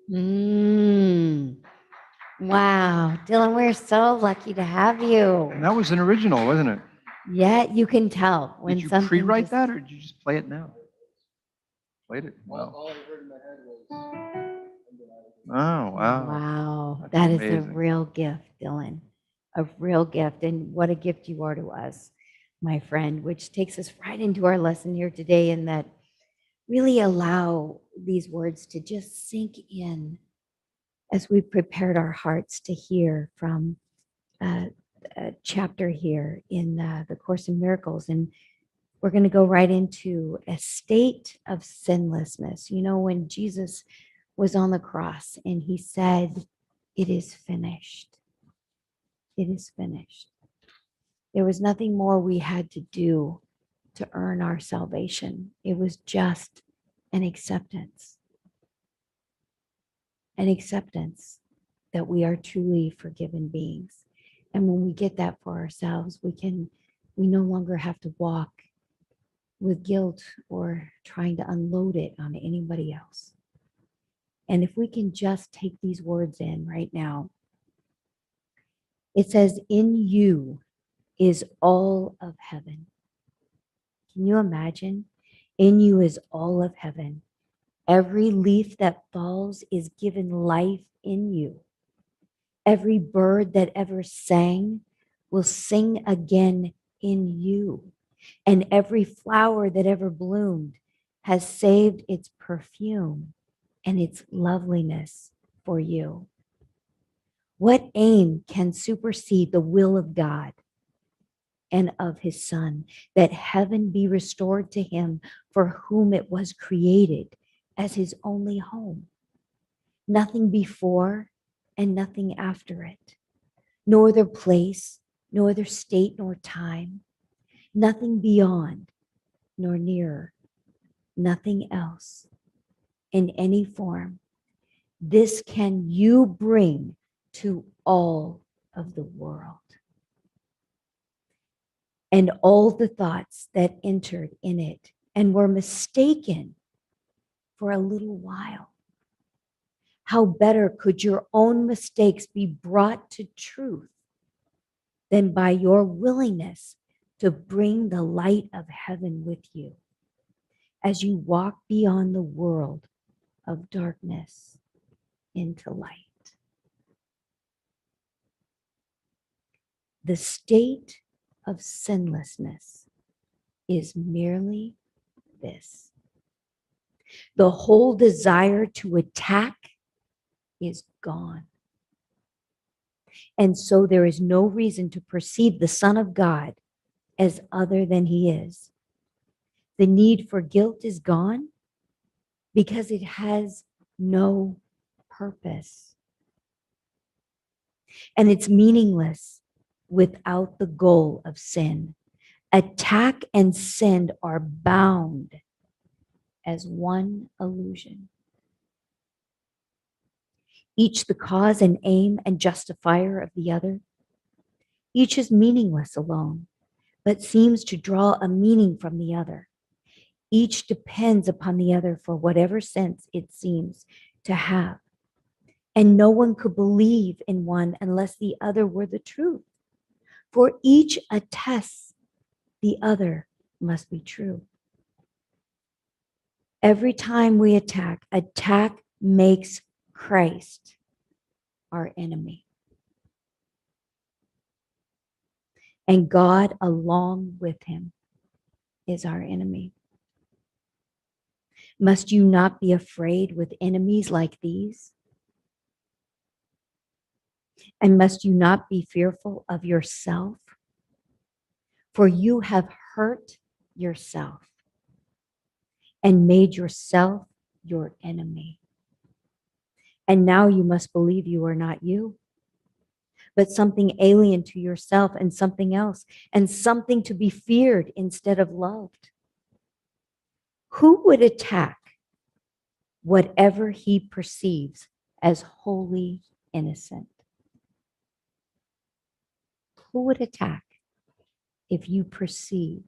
Mm. Wow. Dylan, we're so lucky to have you. And that was an original, wasn't it? Yeah, you can tell when Did you something pre-write just. that, or did you just play it now? Played it. Wow. Oh, wow. Wow. That's That is a amazing. real gift, Dylan. A real gift. And what a gift you are to us, my friend, which takes us right into our lesson here today, in that really allow these words to just sink in as we prepared our hearts to hear from uh, a chapter here in the Course in Miracles. And we're going to go right into a state of sinlessness. You know, when Jesus was on the cross and he said, "It is finished. It is finished." There was nothing more we had to do to earn our salvation. It was just an acceptance, that we are truly forgiven beings. And when we get that for ourselves, we no longer have to walk with guilt or trying to unload it on anybody else. And if we can just take these words in right now, it says, "In you is all of heaven." Can you imagine? In you is all of heaven. Every leaf that falls is given life in you. Every bird that ever sang will sing again in you. And every flower that ever bloomed has saved its perfume and its loveliness for you. What aim can supersede the will of God and of his Son, that heaven be restored to him for whom it was created as his only home? Nothing before and nothing after it, nor their place, nor their state, nor time, nothing beyond, nor nearer, nothing else in any form. This can you bring to all of the world. And all the thoughts that entered in it and were mistaken for a little while. How better could your own mistakes be brought to truth than by your willingness to bring the light of heaven with you as you walk beyond the world of darkness into light? The state of sinlessness is merely this: the whole desire to attack is gone. And so there is no reason to perceive the Son of God as other than he is. The need for guilt is gone because it has no purpose. And it's meaningless without the goal of sin. Attack and sin are bound as one illusion, each the cause and aim and justifier of the other. Each is meaningless alone, but seems to draw a meaning from the other. Each depends upon the other for whatever sense it seems to have. And no one could believe in one unless the other were the truth. For each attests the other must be true. Every time we attack makes Christ our enemy. And God, along with him, is our enemy. Must you not be afraid with enemies like these? And must you not be fearful of yourself? For you have hurt yourself and made yourself your enemy. And now you must believe you are not you, but something alien to yourself and something else, and something to be feared instead of loved. Who would attack whatever he perceives as wholly innocent? Who would attack if you perceive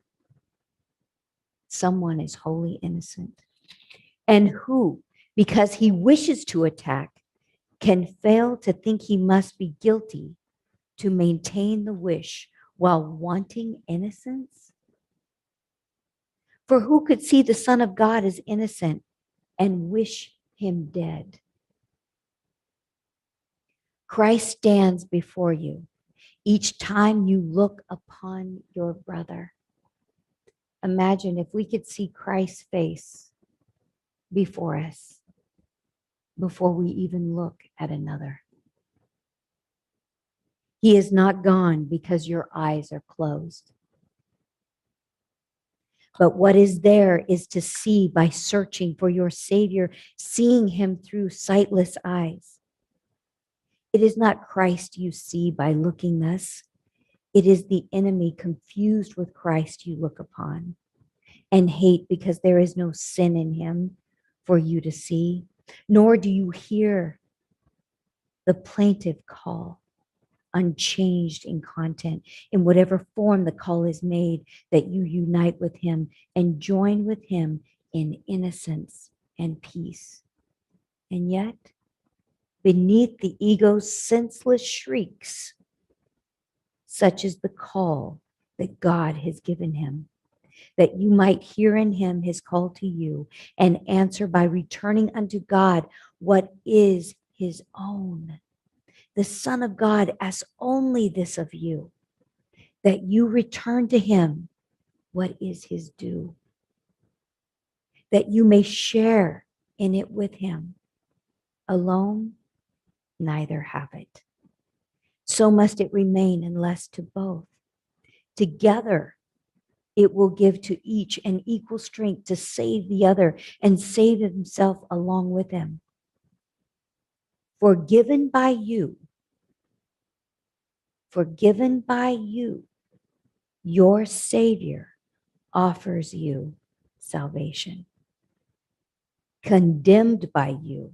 someone is wholly innocent? And who because he wishes to attack, can fail to think he must be guilty to maintain the wish while wanting innocence? For who could see the Son of God as innocent and wish him dead? Christ stands before you each time you look upon your brother. Imagine if we could see Christ's face before us before we even look at another. He is not gone because your eyes are closed. But what is there is to see by searching for your Savior, seeing him through sightless eyes. It is not Christ you see by looking thus. It is the enemy confused with Christ you look upon and hate because there is no sin in him for you to see, nor do you hear the plaintive call, unchanged in content, in whatever form the call is made, that you unite with him and join with him in innocence and peace. And yet, beneath the ego's senseless shrieks, such is the call that God has given him, that you might hear in him his call to you and answer by returning unto God what is his own. The Son of God asks only this of you, that you return to him what is his due, that you may share in it with him. Alone, neither have it. So must it remain unless to both. Together, it will give to each an equal strength to save the other and save himself along with him. Forgiven by you, your Savior offers you salvation. Condemned by you,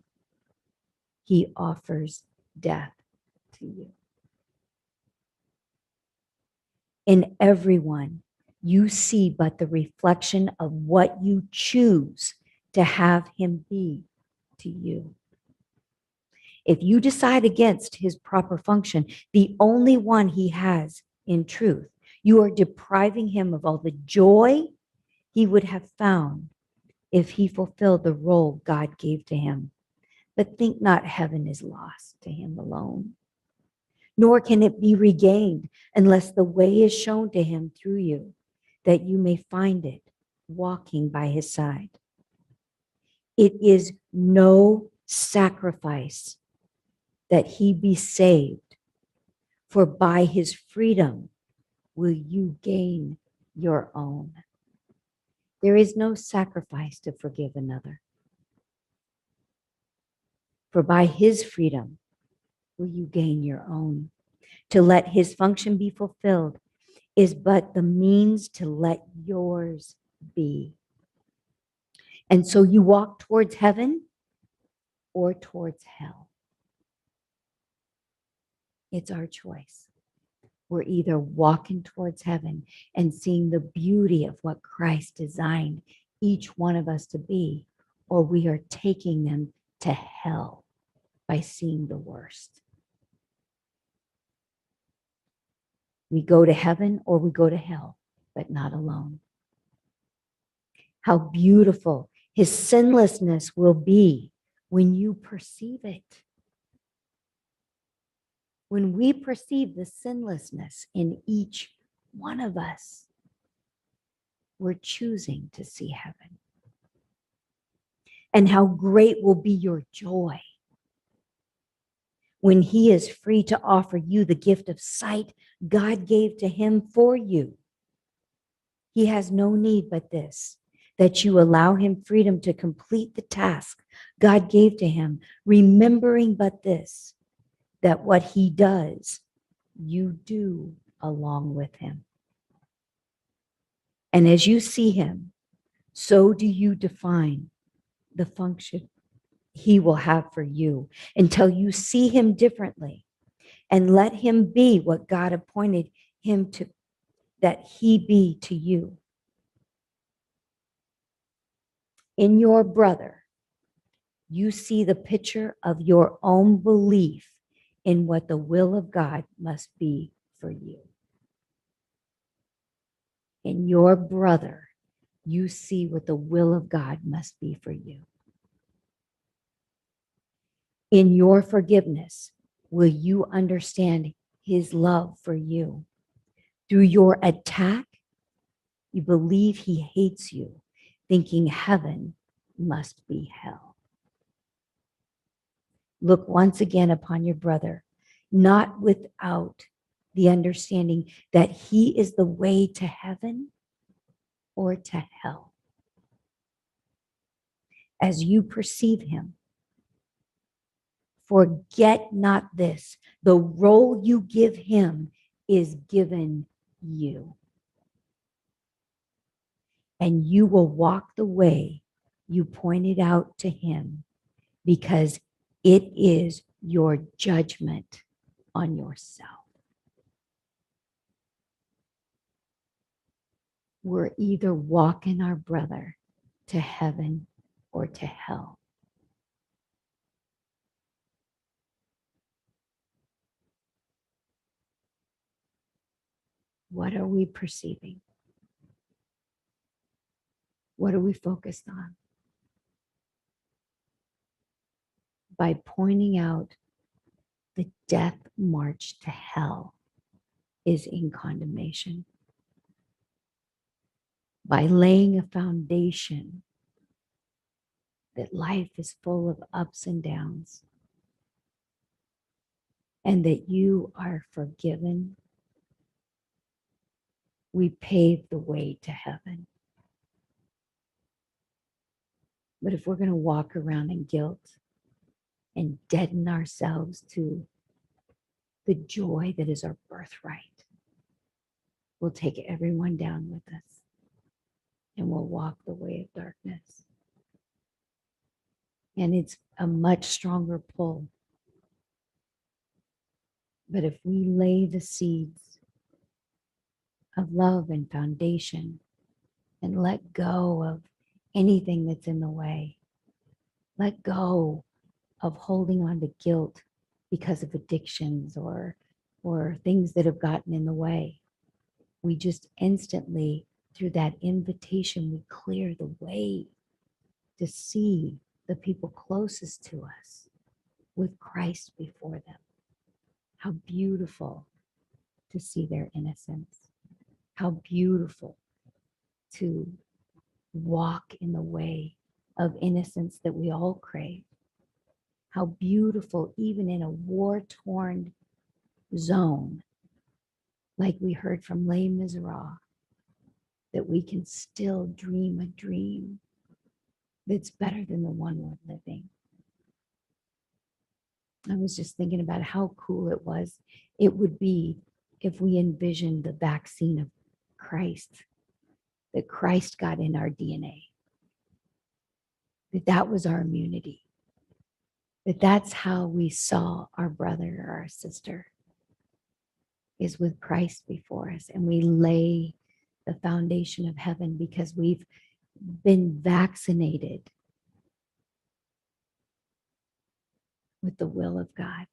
he offers death to you. In everyone, you see but the reflection of what you choose to have him be to you. If you decide against his proper function, the only one he has in truth, you are depriving him of all the joy he would have found if he fulfilled the role God gave to him. But think not heaven is lost to him alone, nor can it be regained unless the way is shown to him through you, that you may find it walking by his side. It is no sacrifice that he be saved, for by his freedom will you gain your own. There is no sacrifice to forgive another, for by his freedom will you gain your own. To let his function be fulfilled is but the means to let yours be. And so you walk towards heaven or towards hell. It's our choice. We're either walking towards heaven and seeing the beauty of what Christ designed each one of us to be, or we are taking them to hell by seeing the worst. We go to heaven or we go to hell, but not alone. How beautiful his sinlessness will be when you perceive it. When we perceive the sinlessness in each one of us, we're choosing to see heaven. And how great will be your joy when he is free to offer you the gift of sight God gave to him for you. He has no need but this, that you allow him freedom to complete the task God gave to him, remembering but this, that what he does, you do along with him. And as you see him, so do you define the function he will have for you until you see him differently and let him be what God appointed him to, that he be to you. In your brother, You see the picture of your own belief in what the will of God must be for you. In your brother, you see what the will of God must be for you. In your forgiveness, will you understand his love for you? Through your attack, you believe he hates you, thinking heaven must be hell. Look once again upon your brother, not without the understanding that he is the way to heaven or to hell. As you perceive him, forget not this: the role you give him is given you. And you will walk the way you pointed out to him, because it is your judgment on yourself. We're either walking our brother to heaven or to hell. What are we perceiving? What are we focused on? By pointing out the death march to hell is in condemnation. By laying a foundation that life is full of ups and downs, and that you are forgiven, we pave the way to heaven. But if we're going to walk around in guilt and deaden ourselves to the joy that is our birthright, we'll take everyone down with us and we'll walk the way of darkness. And it's a much stronger pull. But if we lay the seeds of love and foundation and let go of anything that's in the way, let go of holding on to guilt because of addictions or things that have gotten in the way, we just instantly, through that invitation, we clear the way to see the people closest to us with Christ before them. How beautiful to see their innocence. How beautiful to walk in the way of innocence that we all crave. How beautiful, even in a war-torn zone, like we heard from Les Miserables, that we can still dream a dream that's better than the one we're living. I was just thinking about how cool it would be if we envisioned the vaccine of Christ, that Christ got in our DNA, that was our immunity, that's how we saw our brother or our sister, is with Christ before us, and we lay the foundation of heaven because we've been vaccinated with the will of God,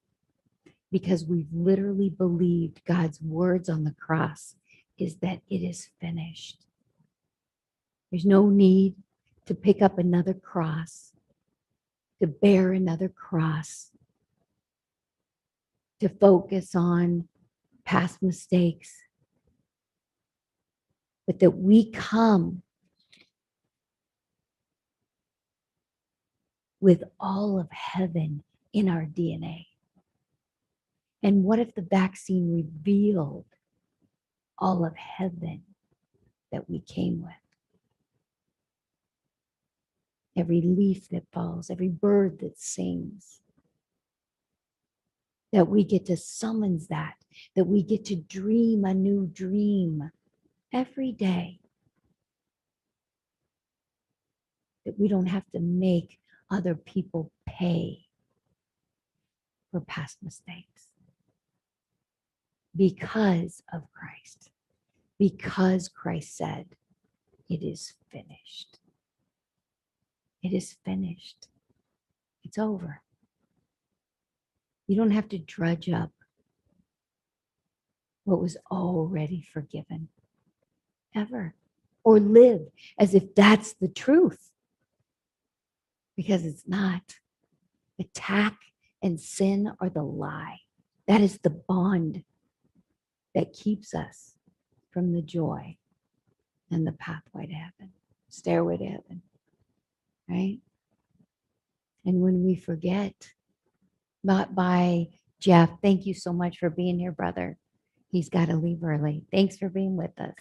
because we've literally believed God's words on the cross is that it is finished. There's no need to pick up another cross, to bear another cross, to focus on past mistakes, but that we come with all of heaven in our DNA. And what if the vaccine revealed all of heaven that we came with? Every leaf that falls, every bird that sings, that we get to summons that we get to dream a new dream every day, that we don't have to make other people pay for past mistakes because of Christ, because Christ said, it is finished. It is finished. It's over. You don't have to drudge up what was already forgiven, ever, or live as if that's the truth, because it's not. Attack and sin are the lie. That is the bond that keeps us from the joy and the pathway to heaven, stairway to heaven, right? And when we forget, not by Jeff, thank you so much for being here, brother. He's got to leave early. Thanks for being with us.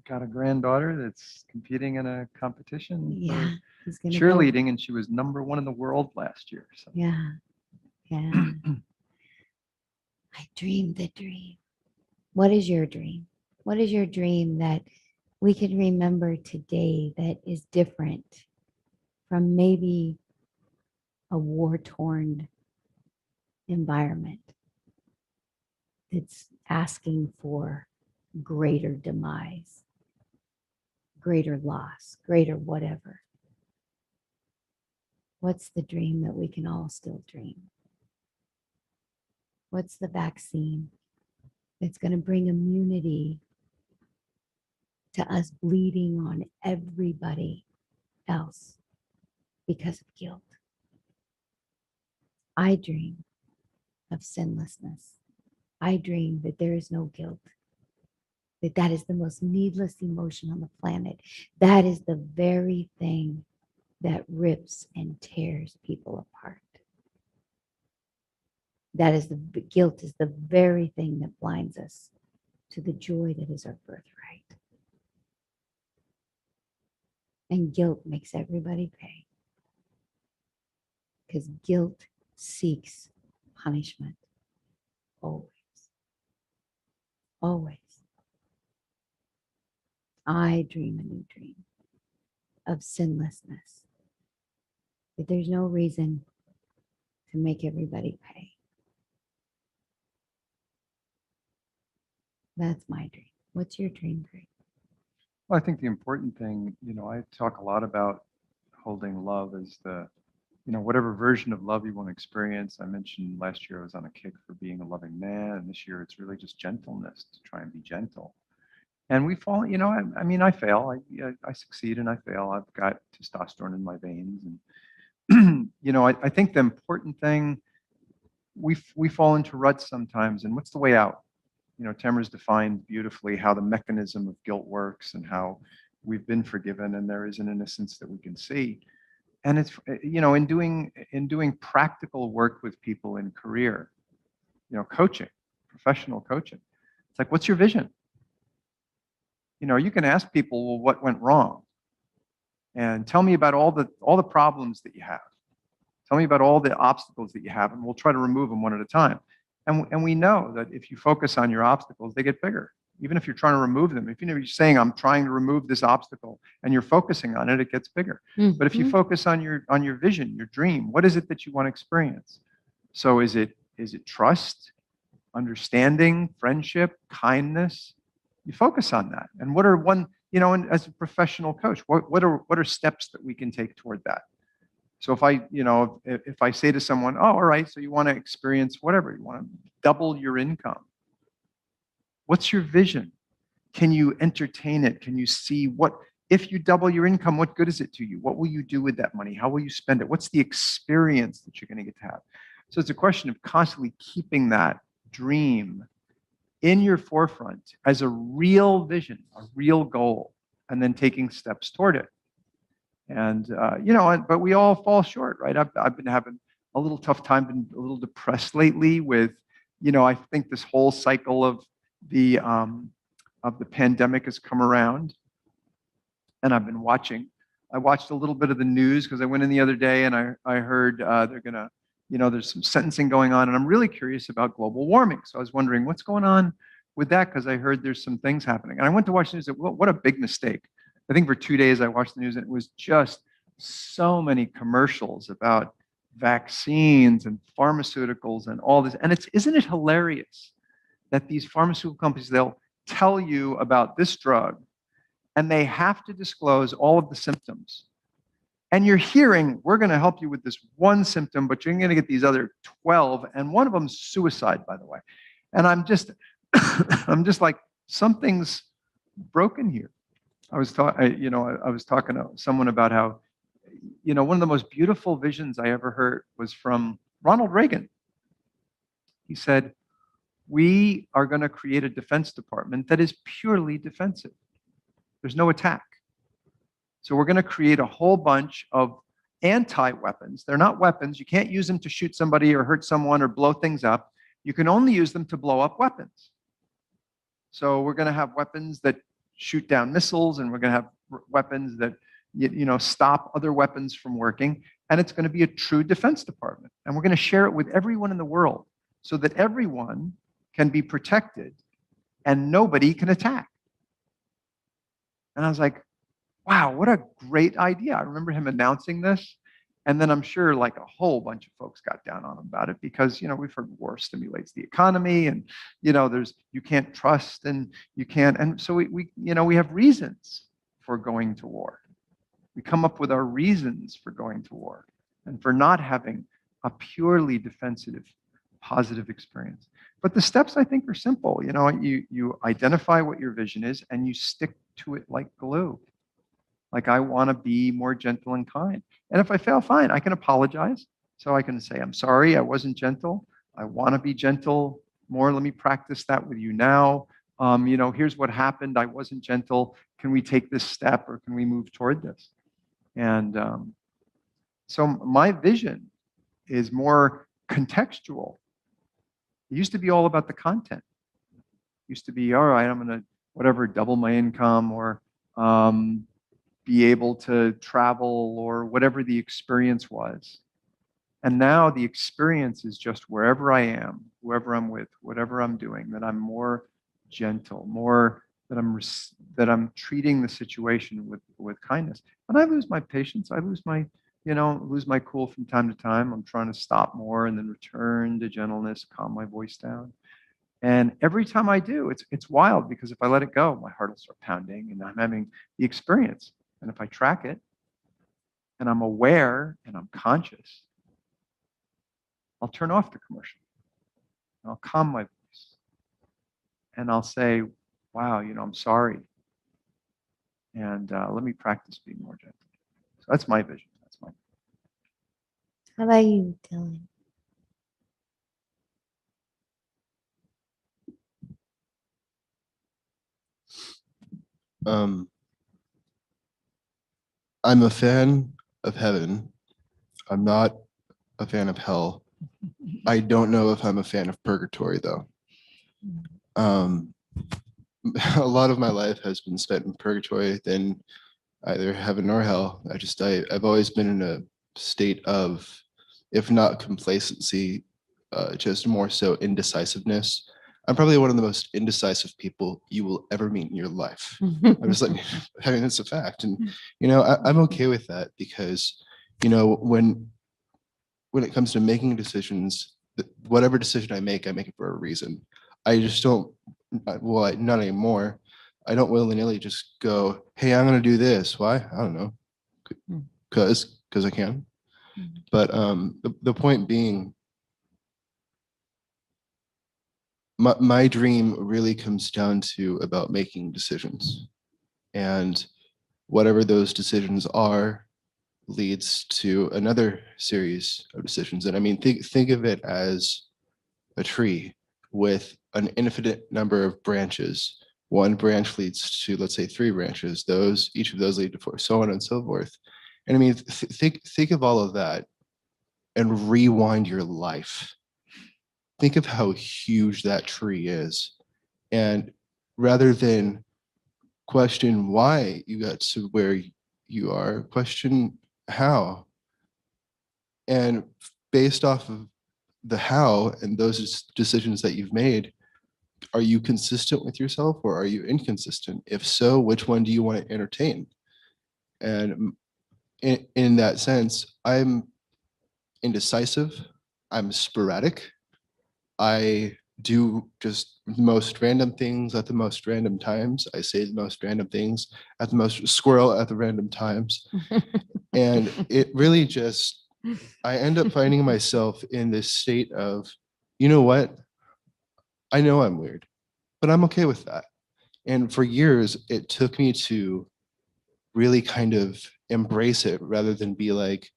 Got a granddaughter that's competing in a competition Yeah, for he's gonna cheerleading, and she was #1 in the world last year. So. Yeah, yeah. I dreamed the dream. What is your dream? What is your dream that we can remember today that is different from maybe a war-torn environment that's asking for greater demise, greater loss, greater whatever? What's the dream that we can all still dream? What's the vaccine that's going to bring immunity to us bleeding on everybody else because of guilt? I dream of sinlessness. I dream that there is no guilt, that is the most needless emotion on the planet. That is the very thing that rips and tears people apart. That is the guilt is the very thing that blinds us to the joy that is our birthright. And guilt makes everybody pay, because guilt seeks punishment always. Always. I dream a new dream of sinlessness, that there's no reason to make everybody pay. That's my dream. What's your dream, Greg? Well, I think the important thing, I talk a lot about holding love as whatever version of love you want to experience. I mentioned last year I was on a kick for being a loving man, and this year it's really just gentleness, to try and be gentle. And we fall, I mean, I fail. I succeed and I fail. I've got testosterone in my veins. And, I think the important thing, we fall into ruts sometimes. And what's the way out? Tamara's defined beautifully how the mechanism of guilt works and how we've been forgiven and there is an innocence that we can see. And it's, in doing practical work with people in career, coaching, professional coaching, it's like, what's your vision? You can ask people, well, what went wrong? And tell me about all the problems that you have. Tell me about all the obstacles that you have, and we'll try to remove them one at a time. And we know that if you focus on your obstacles, they get bigger. Even if you're trying to remove them, if you're saying, I'm trying to remove this obstacle, and you're focusing on it, it gets bigger. Mm-hmm. But if you focus on your vision, your dream, what is it that you want to experience? So is it trust, understanding, friendship, kindness? You focus on that. And what are and as a professional coach, what are steps that we can take toward that? So if I say to someone, oh, all right, so you want to experience whatever, you want to double your income. What's your vision? Can you entertain it? Can you see if you double your income, what good is it to you? What will you do with that money? How will you spend it? What's the experience that you're going to get to have? So it's a question of constantly keeping that dream in your forefront as a real vision, a real goal, and then taking steps toward it. And, but we all fall short, right? I've been having a little tough time, been a little depressed lately with, I think this whole cycle of the pandemic has come around, and I've been watching. I watched a little bit of the news because I went in the other day and I heard they're going to, there's some sentencing going on, and I'm really curious about global warming. So I was wondering what's going on with that, because I heard there's some things happening. And I went to watch the news. What a big mistake. I think for 2 days I watched the news, and it was just so many commercials about vaccines and pharmaceuticals and all this. And isn't it hilarious that these pharmaceutical companies, they'll tell you about this drug, and they have to disclose all of the symptoms. And you're hearing, we're going to help you with this one symptom, but you're going to get these other 12. And one of them is suicide, by the way. And I'm just, I'm just like, something's broken here. I was talking, I was talking to someone about how, one of the most beautiful visions I ever heard was from Ronald Reagan. He said, we are going to create a defense department that is purely defensive. There's no attack. So we're going to create a whole bunch of anti-weapons. They're not weapons. You can't use them to shoot somebody or hurt someone or blow things up. You can only use them to blow up weapons. So we're going to have weapons that shoot down missiles, and we're going to have weapons that stop other weapons from working. And it's going to be a true defense department. And we're going to share it with everyone in the world so that everyone can be protected and nobody can attack. And I was like, wow, what a great idea. I remember him announcing this. And then I'm sure like a whole bunch of folks got down on him about it because, we've heard war stimulates the economy, and, you can't trust, and you can't. And so we have reasons for going to war. We come up with our reasons for going to war and for not having a purely defensive, positive experience. But the steps, I think, are simple. You identify what your vision is and you stick to it like glue. Like, I want to be more gentle and kind. And if I fail, fine, I can apologize. So I can say, I'm sorry, I wasn't gentle. I want to be gentle more. Let me practice that with you now. Here's what happened. I wasn't gentle. Can we take this step, or can we move toward this? And so my vision is more contextual. It used to be all about the content. It used to be, all right, I'm going to, whatever, double my income, or be able to travel, or whatever the experience was. And now the experience is just wherever I am, whoever I'm with, whatever I'm doing, that I'm more gentle, more that I'm treating the situation with kindness. And I lose my patience. I lose my cool from time to time. I'm trying to stop more and then return to gentleness, calm my voice down. And every time I do, it's wild, because if I let it go, my heart will start pounding and I'm having the experience. And if I track it and I'm aware and I'm conscious, I'll turn off the commercial and I'll calm my voice and I'll say, wow, I'm sorry. And let me practice being more gentle. So that's my vision. That's my. How about you, Dylan? Um, I'm a fan of heaven. I'm not a fan of hell. I don't know if I'm a fan of purgatory, though. Um, a lot of my life has been spent in purgatory than either heaven or hell. I've always been in a state of, if not complacency, just more so indecisiveness. I'm probably one of the most indecisive people you will ever meet in your life. I'm just like, I mean, it's a fact. And, I'm okay with that, because, when it comes to making decisions, whatever decision I make it for a reason. I just don't, well, not anymore. I don't willy-nilly just go, hey, I'm going to do this. Why? I don't know. Because I can. But the point being, my dream really comes down to about making decisions, and whatever those decisions are leads to another series of decisions. And I mean, think of it as a tree with an infinite number of branches. One branch leads to, let's say, 3 branches. Each of those lead to 4, so on and so forth. And I mean, think of all of that and rewind your life. Think of how huge that tree is. And rather than question why you got to where you are, question how. And based off of the how and those decisions that you've made, are you consistent with yourself or are you inconsistent? If so, which one do you want to entertain? And in that sense, I'm indecisive. I'm sporadic. I do just the most random things at the most random times. I say the most random things at the most squirrel at the random times. And it really just, I end up finding myself in this state of, you know what? I know I'm weird, but I'm okay with that. And for years, it took me to really kind of embrace it rather than be like,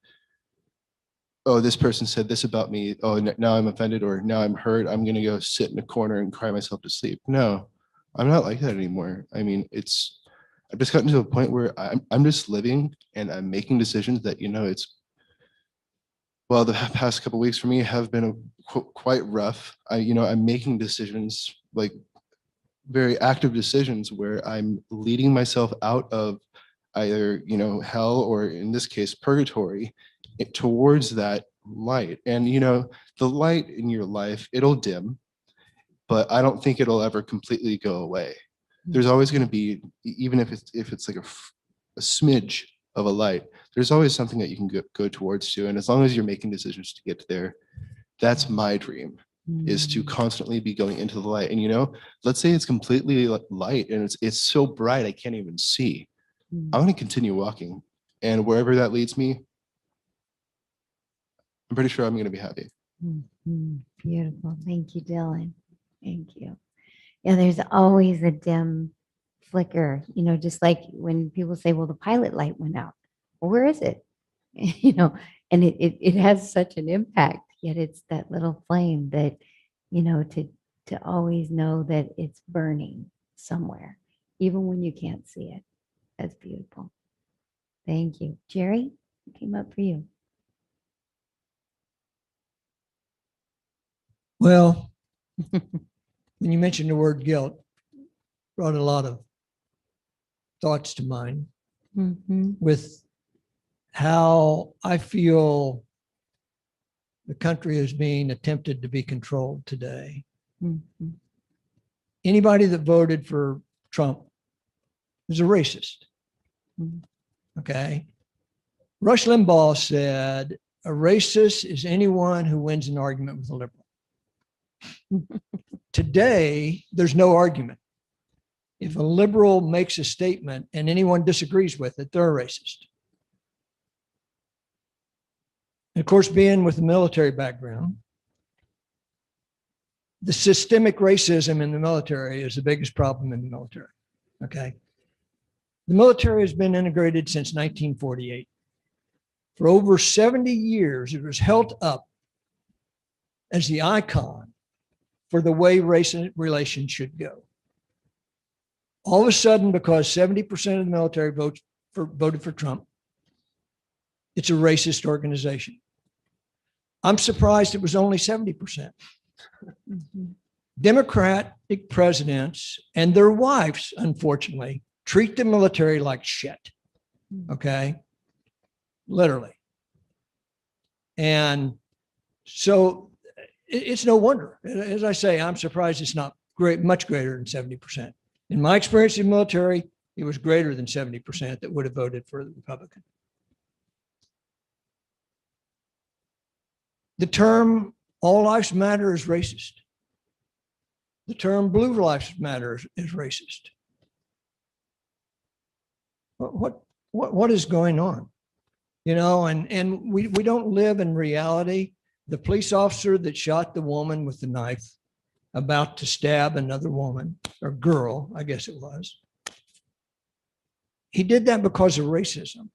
oh, this person said this about me. Oh, now I'm offended or now I'm hurt. I'm going to go sit in a corner and cry myself to sleep. No, I'm not like that anymore. I mean, I've just gotten to a point where I'm just living and I'm making decisions that, well, the past couple of weeks for me have been quite rough. I'm making decisions, like very active decisions where I'm leading myself out of either, hell or in this case, purgatory towards that light. And, the light in your life, it'll dim, but I don't think it'll ever completely go away. There's always going to be, even if it's like a smidge of a light, there's always something that you can go towards to. And as long as you're making decisions to get there, that's my dream, is to constantly be going into the light. And let's say it's completely light and it's so bright I can't even see. I want to continue walking, and wherever that leads me, I'm pretty sure I'm going to be happy. Beautiful. Thank you, Dylan. Thank you. Yeah, there's always a dim flicker, just like when people say, well, the pilot light went out. Well, where is it? And it has such an impact, yet it's that little flame that, to always know that it's burning somewhere, even when you can't see it. That's beautiful. Thank you. Jerry, it came up for you. Well, when you mentioned the word guilt, brought a lot of thoughts to mind with how I feel the country is being attempted to be controlled today. Anybody that voted for Trump is a racist. Okay. Rush Limbaugh said, a racist is anyone who wins an argument with a liberal. Today, there's no argument. If a liberal makes a statement and anyone disagrees with it, they're a racist. And of course, being with a military background, the systemic racism in the military is the biggest problem in the military. Okay. The military has been integrated since 1948. For over 70 years, it was held up as the icon for the way race relations should go. All of a sudden, because 70% of the military voted for Trump, it's a racist organization. I'm surprised it was only 70%. Democratic presidents and their wives, unfortunately, treat the military like shit. Okay? Literally. And so it's no wonder. As I say, I'm surprised it's not much greater than 70%. In my experience in the military, it was greater than 70% that would have voted for the Republican. The term all lives matter is racist. The term blue lives matter is racist. What is going on? And we don't live in reality. The police officer that shot the woman with the knife about to stab another woman or girl, I guess it was, he did that because of racism.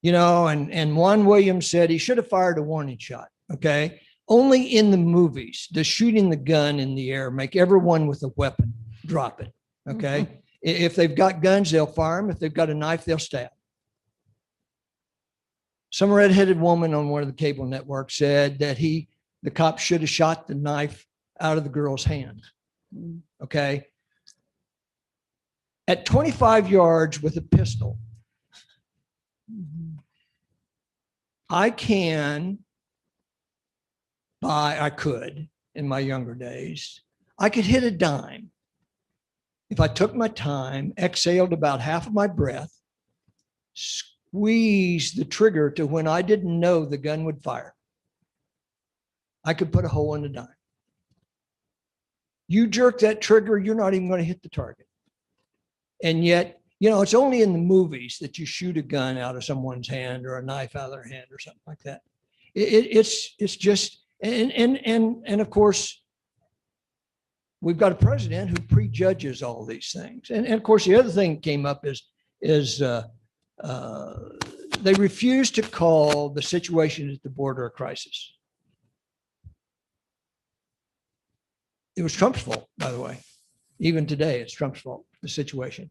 And Juan Williams said he should have fired a warning shot. Okay. Only in the movies does shooting the gun in the air make everyone with a weapon drop it. Okay. If they've got guns, they'll fire them. If they've got a knife, they'll stab. Some redheaded woman on one of the cable networks said that the cop should have shot the knife out of the girl's hand. Okay. At 25 yards with a pistol, I could, in my younger days, I could hit a dime if I took my time, exhaled about half of my breath, squeezed the trigger to when I didn't know the gun would fire. I could put a hole in a dime. You jerk that trigger, you're not even going to hit the target. And yet, it's only in the movies that you shoot a gun out of someone's hand or a knife out of their hand or something like that. It's just, and of course, we've got a president who prejudges all these things. And of course, the other thing that came up is they refuse to call the situation at the border a crisis. It was Trump's fault, by the way. Even today, it's Trump's fault, the situation.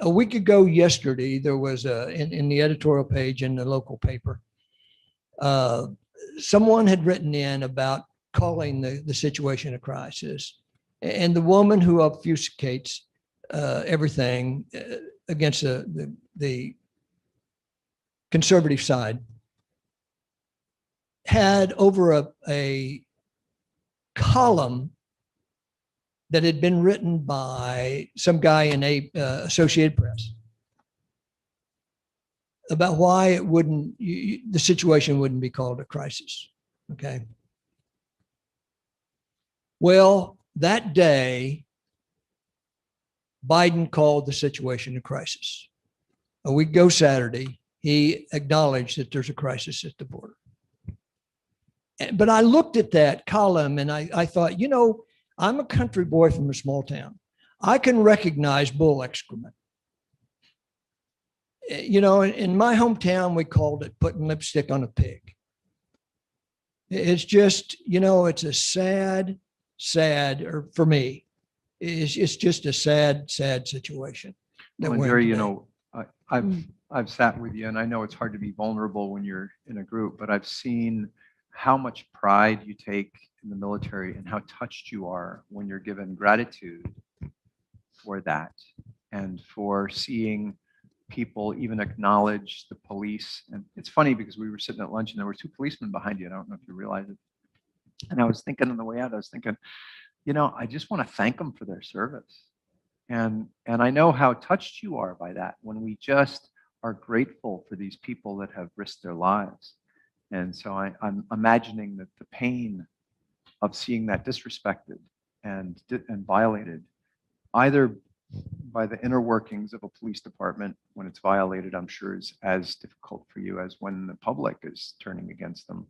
A week ago yesterday, there was in the editorial page in the local paper, someone had written in about calling the situation a crisis. And the woman who obfuscates everything against the conservative side had over a column that had been written by some guy in Associated Press about why it wouldn't, the situation wouldn't be called a crisis. Okay. Well, that day, Biden called the situation a crisis. A week ago Saturday, he acknowledged that there's a crisis at the border. But I looked at that column and I thought, I'm a country boy from a small town. I can recognize bull excrement. In my hometown, we called it putting lipstick on a pig. It's just, it's a sad, or for me, it's just a sad situation. Well, Jerry, I've sat with you, and I know it's hard to be vulnerable when you're in a group, but I've seen how much pride you take in the military and how touched you are when you're given gratitude for that and for seeing people even acknowledge the police. And it's funny because we were sitting at lunch and there were two policemen behind you. And I don't know if you realize it. And I was thinking on the way out, I was thinking, I just want to thank them for their service. And I know how touched you are by that when we just are grateful for these people that have risked their lives. And so I'm imagining that the pain of seeing that disrespected and violated, either by the inner workings of a police department when it's violated, I'm sure is as difficult for you as when the public is turning against them.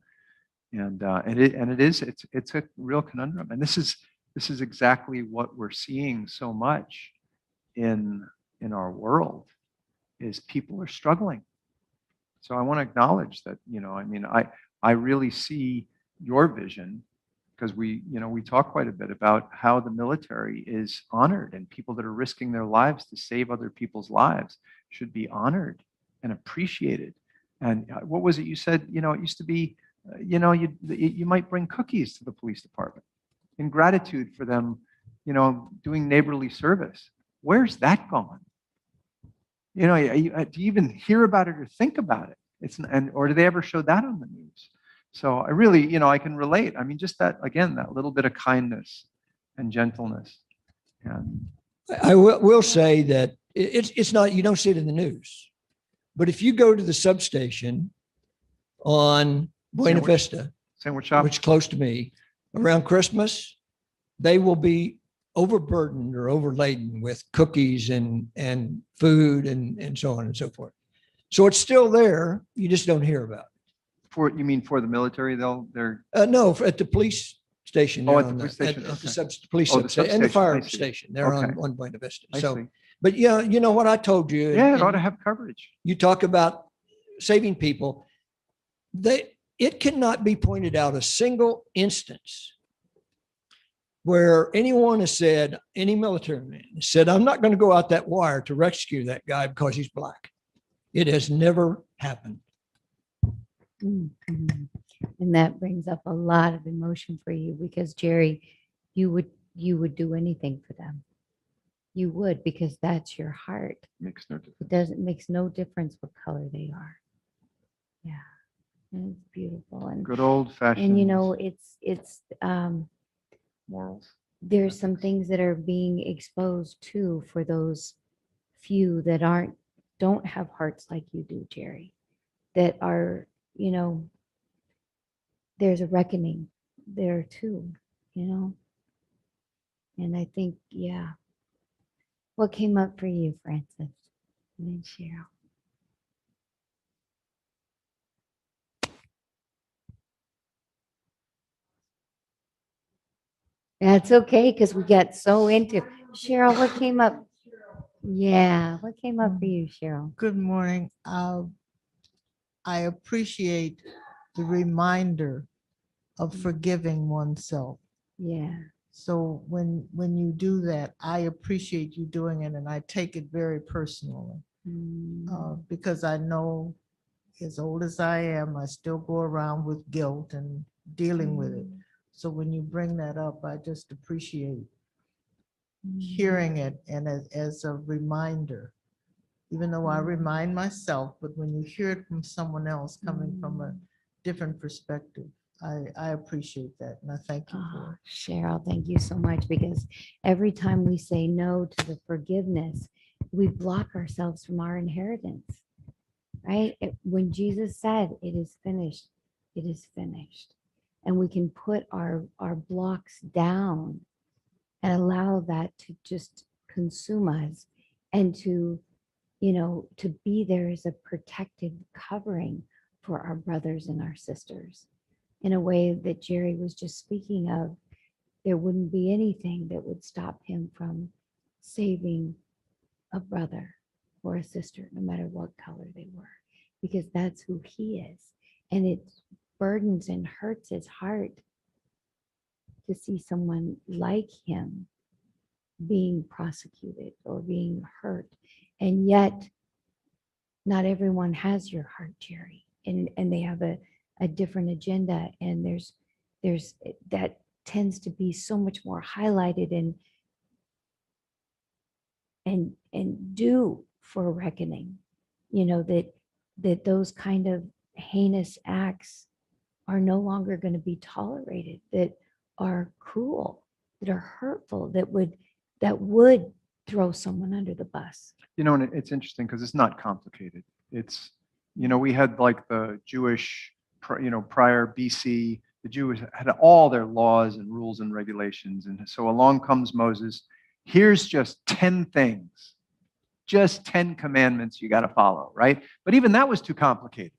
And it's a real conundrum. And this is exactly what we're seeing so much in our world is people are struggling. So I want to acknowledge that, I really see your vision because we talk quite a bit about how the military is honored and people that are risking their lives to save other people's lives should be honored and appreciated. And what was it you said? It used to be, you might bring cookies to the police department in gratitude for them, doing neighborly service. Where's that gone? Do you even hear about it or think about it? Or do they ever show that on the news? So I really, I can relate. I mean, just that, again, that little bit of kindness and gentleness. And I will say that it's not, you don't see it in the news, but if you go to the substation on Buena Vista, sandwich shop, which is close to me, around Christmas, they will be overburdened or overladen with cookies and food and so on and so forth. So it's still there. You just don't hear about it. You mean for the military? They're no, at the police station. Oh, at the police station. At the police the substation and the fire substation. station. They're Okay. on Buena Vista. I So, see. but yeah, you know what I told you. Yeah, it and ought to have coverage. You talk about saving people. It cannot be pointed out a single instance where anyone has said, any military man has said, I'm not going to go out that wire to rescue that guy because he's black. It has never happened. Mm-hmm. And that brings up a lot of emotion for you because Jerry, you would do anything for them. You would, because that's your heart. Makes no difference. It makes no difference what color they are. Yeah. And it's beautiful. And Good old fashioned. And it's morals. there's some things that are being exposed too for those few that don't have hearts like you do, Jerry, that are, there's a reckoning there too, And I think, yeah. What came up for you, Francis? And then Cheryl. That's okay, because we got so into Cheryl. What came up? Yeah, what came up for you, Cheryl? Good morning. I appreciate the reminder of forgiving oneself. Yeah. So when you do that, I appreciate you doing it, and I take it very personally because I know, as old as I am, I still go around with guilt and dealing with it. So when you bring that up, I just appreciate hearing it and as a reminder. Even though I remind myself, but when you hear it from someone else coming from a different perspective, I appreciate that, and I thank you Oh, for it. Cheryl, thank you so much, because every time we say no to the forgiveness, we block ourselves from our inheritance, right? When Jesus said, "It is finished," it is finished. And we can put our blocks down and allow that to just consume us, and to, to be there as a protective covering for our brothers and our sisters, in a way that Jerry was just speaking of. There wouldn't be anything that would stop him from saving a brother or a sister, no matter what color they were, because that's who he is. And it burdens and hurts his heart to see someone like him being prosecuted or being hurt. And yet, not everyone has your heart, Jerry. And they have a different agenda. And there's that tends to be so much more highlighted and due for reckoning. That those kind of heinous acts are no longer going to be tolerated, that are cruel, that are hurtful, that would throw someone under the bus. And it's interesting because it's not complicated. It's, we had like the Jewish, prior BC, the Jews had all their laws and rules and regulations. And so along comes Moses. Here's just 10 things, just 10 commandments you got to follow, right? But even that was too complicated.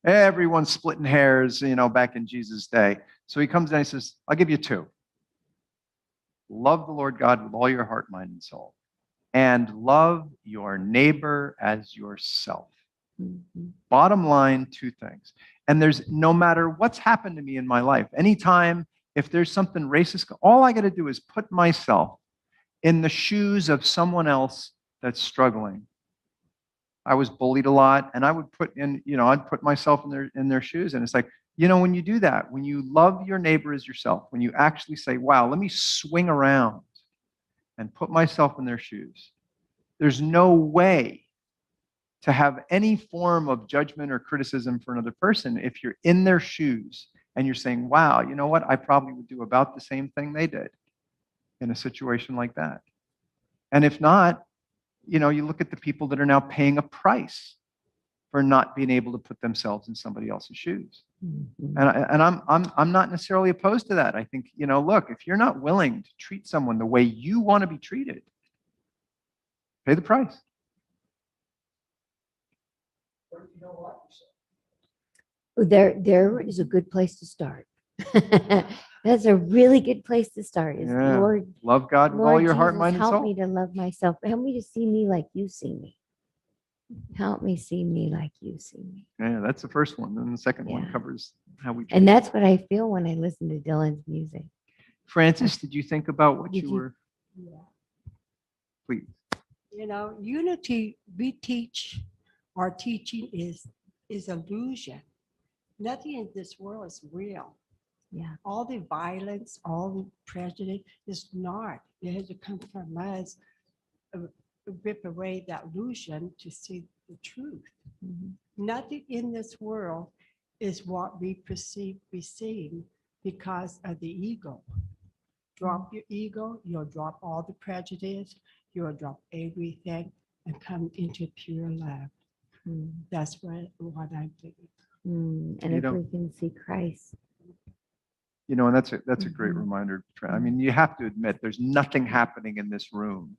Everyone's splitting hairs, back in Jesus' day. So he comes and he says, I'll give you 2. Love the Lord God with all your heart, mind, and soul, and love your neighbor as yourself. Mhm. Bottom line, 2 things. And there's, no matter what's happened to me in my life, anytime, if there's something racist, all I got to do is put myself in the shoes of someone else that's struggling. I was bullied a lot, and I would I'd put myself in their shoes. And it's like, when you do that, when you love your neighbor as yourself, when you actually say, wow, let me swing around and put myself in their shoes, there's no way to have any form of judgment or criticism for another person if you're in their shoes and you're saying, wow, you know what? I probably would do about the same thing they did in a situation like that. And if not, you look at the people that are now paying a price for not being able to put themselves in somebody else's shoes. Mhm. And I'm not necessarily opposed to that. I think, look, if you're not willing to treat someone the way you want to be treated, pay the price. There is a good place to start. That's a really good place to start. Is Yeah. Lord, Love God with all Lord your heart, Jesus, mind, and help soul. me to love myself. Help me to see me like you see me. Help me see me like you see me. Yeah, that's the first one. And the second one Yeah. covers how we treat. And that's what I feel when I listen to Dylan's music. Francis, did you think about what Did you you- were? Please. Unity we teach, our teaching is illusion. Nothing in this world is real. Yeah. All the violence, all the prejudice is not. It has to come from us, rip away that illusion to see the truth. Mhm. Nothing in this world is what we perceive we see because of the ego. Drop your ego, you'll drop all the prejudice, you'll drop everything and come into pure love. That's what I believe. And You if don't- we can see Christ You know, and that's a great Mhm. reminder. I mean, you have to admit there's nothing happening in this room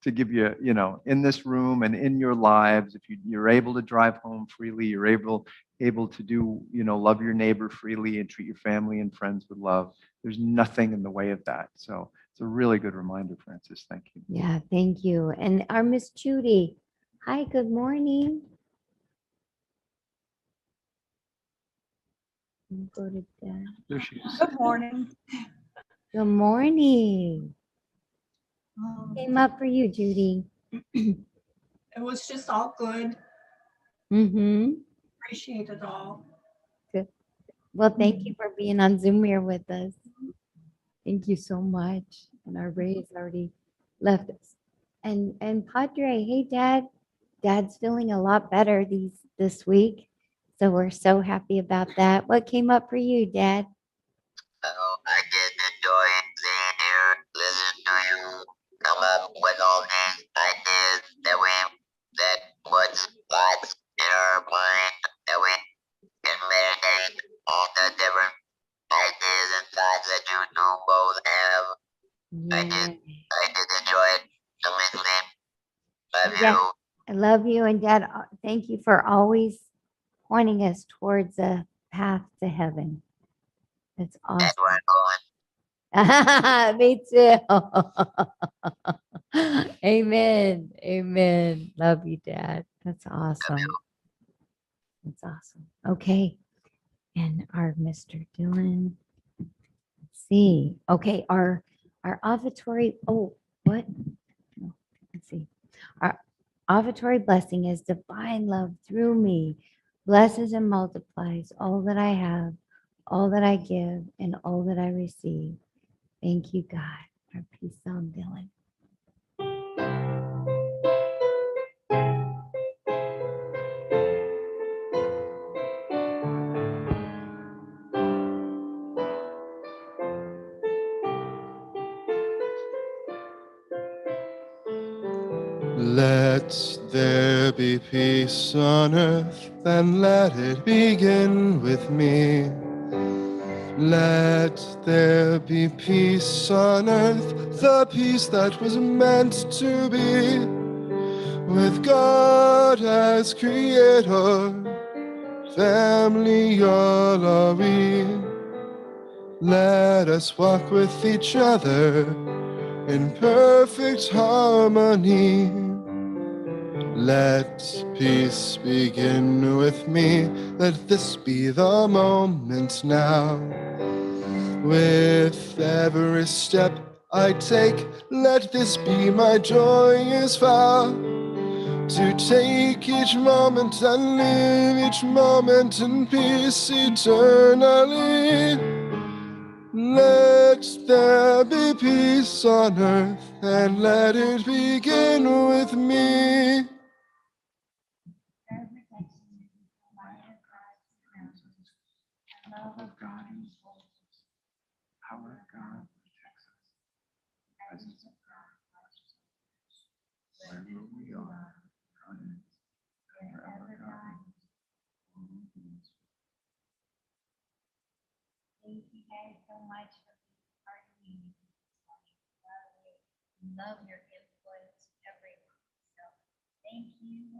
to give you, you know, in this room and in your lives. If you're able to drive home freely, you're able to do, you know, love your neighbor freely and treat your family and friends with love. There's nothing in the way of that. So it's a really good reminder, Francis. Thank you. Yeah, thank you. And our Miss Judy. Hi, good morning. We'll go to that. There she is. Good morning. Good morning. It Came up for you, Judy. was just all good. Mm-hmm. Appreciate it all. Good. Well, thank you for being on Zoom here with us. Thank you so much. And our Ray has already left us. And Padre, hey Dad. Dad's feeling a lot better this week. So we're so happy about that. What came up for you, Dad? Oh, I just enjoy sitting here, listening to you come up with all these ideas that puts thoughts in our mind, that we can meditate on the different ideas and thoughts that you do both have. Yeah. I just enjoy it. Listening. Love Yeah. you. I love you. And Dad, thank you for always pointing us towards a path to heaven. That's That's awesome. where I'm going. Me too. Amen. Amen. Love you, Dad. That's awesome. That's awesome. Okay. And our Mr. Dylan. Let's see. Okay. Our offertory. Oh, what? No, let's see. Our offertory blessing is divine love through me, blesses and multiplies all that I have, all that I give, and all that I receive. Thank you, God. Our peace song, Dylan. Let there be peace on earth, and let it begin with me. Let there be peace on earth, the peace that was meant to be, with God as creator, family all are we. Let us walk with each other in perfect harmony. Let peace begin with me. Let this be the moment now. With every step I take, let this be my joyous vow. To take each moment and live each moment in peace eternally. Let there be peace on earth, and let it begin with me. Love of God and power of God protects us. Presence of God wherever we are, God is, wherever God is. Thank you guys so much for being part of me this morning. Love your input, everyone. So thank you.